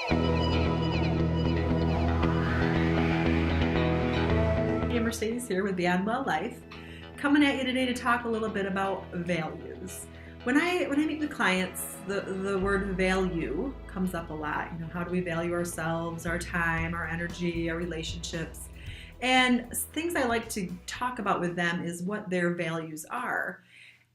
Hey, Mercedes here with Beyond Well Life, coming at you today to talk a little bit about values. When I meet with clients, the word value comes up a lot. You know, how do we value ourselves, our time, our energy, our relationships? And things I like to talk about with them is what their values are.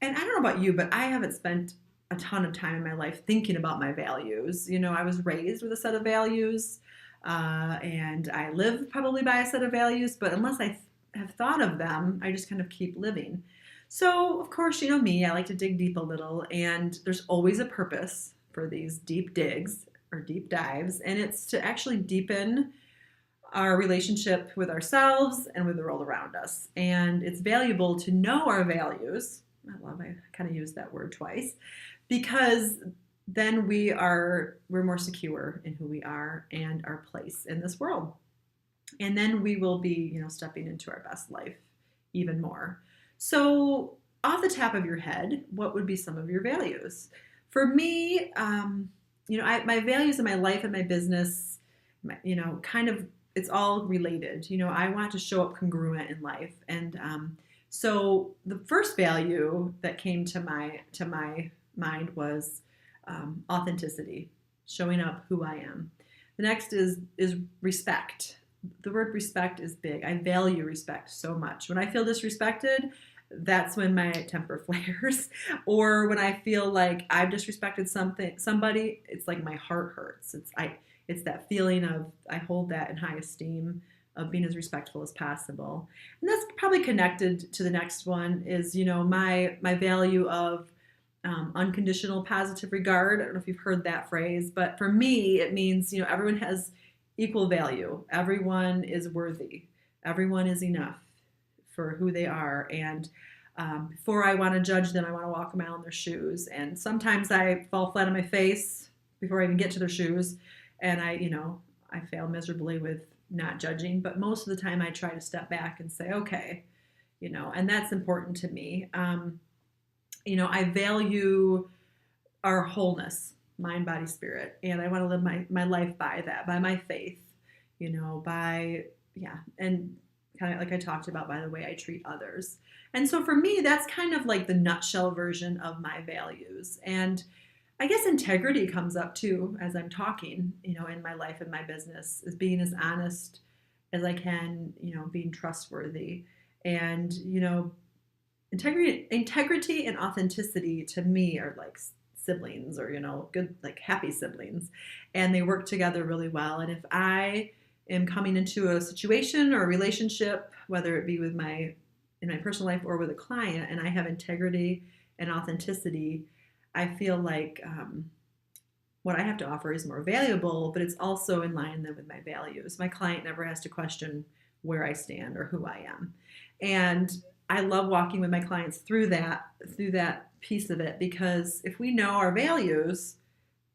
And I don't know about you, but I haven't spent a ton of time in my life thinking about my values. You know, I was raised with a set of values, and I live probably by a set of values, but unless I have thought of them, I just kind of keep living. So, of course, you know me, I like to dig deep a little, and there's always a purpose for these deep digs or deep dives, and it's to actually deepen our relationship with ourselves and with the world around us. And it's valuable to know our values. I kind of used that word twice, because then we're more secure in who we are and our place in this world. And then we will be, you know, stepping into our best life even more. So, off the top of your head, what would be some of your values? For me, my values in my life and my business, kind of, it's all related. You know, I want to show up congruent in life, and so the first value that came to my mind was authenticity, showing up who I am. The next is respect. The word respect is big. I value respect so much. When I feel disrespected, that's when my temper flares. Or when I feel like I've disrespected somebody, it's like my heart hurts. It's that feeling of, I hold that in high esteem, of being as respectful as possible. And that's probably connected to the next one is, you know, my value of unconditional positive regard. I don't know if you've heard that phrase, but for me, it means, you know, everyone has equal value. Everyone is worthy. Everyone is enough for who they are. And before I want to judge them, I want to walk a mile in their shoes. And sometimes I fall flat on my face before I even get to their shoes. And I fail miserably with not judging. But most of the time I try to step back and say, okay, you know, and that's important to me. I value our wholeness, mind, body, spirit. And I want to live my life by that, by my faith, and kind of like I talked about, by the way I treat others. And so for me, that's kind of like the nutshell version of my values. And I guess integrity comes up too as I'm talking, you know, in my life and my business, is being as honest as I can, you know, being trustworthy. And, you know, integrity and authenticity to me are like siblings, or, you know, good, like happy siblings, and they work together really well. And if I am coming into a situation or a relationship, whether it be in my personal life or with a client, and I have integrity and authenticity, I feel like what I have to offer is more valuable, but it's also in line then with my values. My client never has to question where I stand or who I am. And I love walking with my clients through that piece of it, because if we know our values,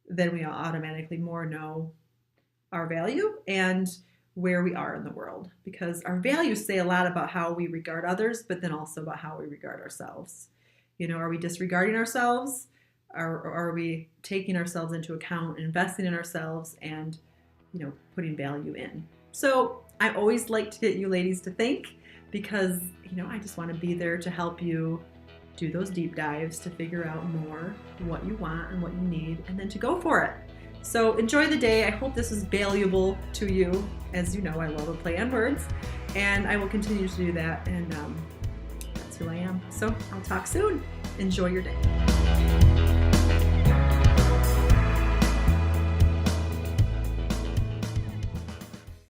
then we automatically more know our value and where we are in the world, because our values say a lot about how we regard others, but then also about how we regard ourselves. You know, are we disregarding ourselves? Or are we taking ourselves into account, investing in ourselves, and, you know, putting value in? So I always like to get you ladies to think, because, you know, I just want to be there to help you do those deep dives to figure out more what you want and what you need, and then to go for it. So enjoy the day. I hope this is valuable to you. As you know, I love a play on words, and I will continue to do that. And that's who I am. So I'll talk soon. Enjoy your day.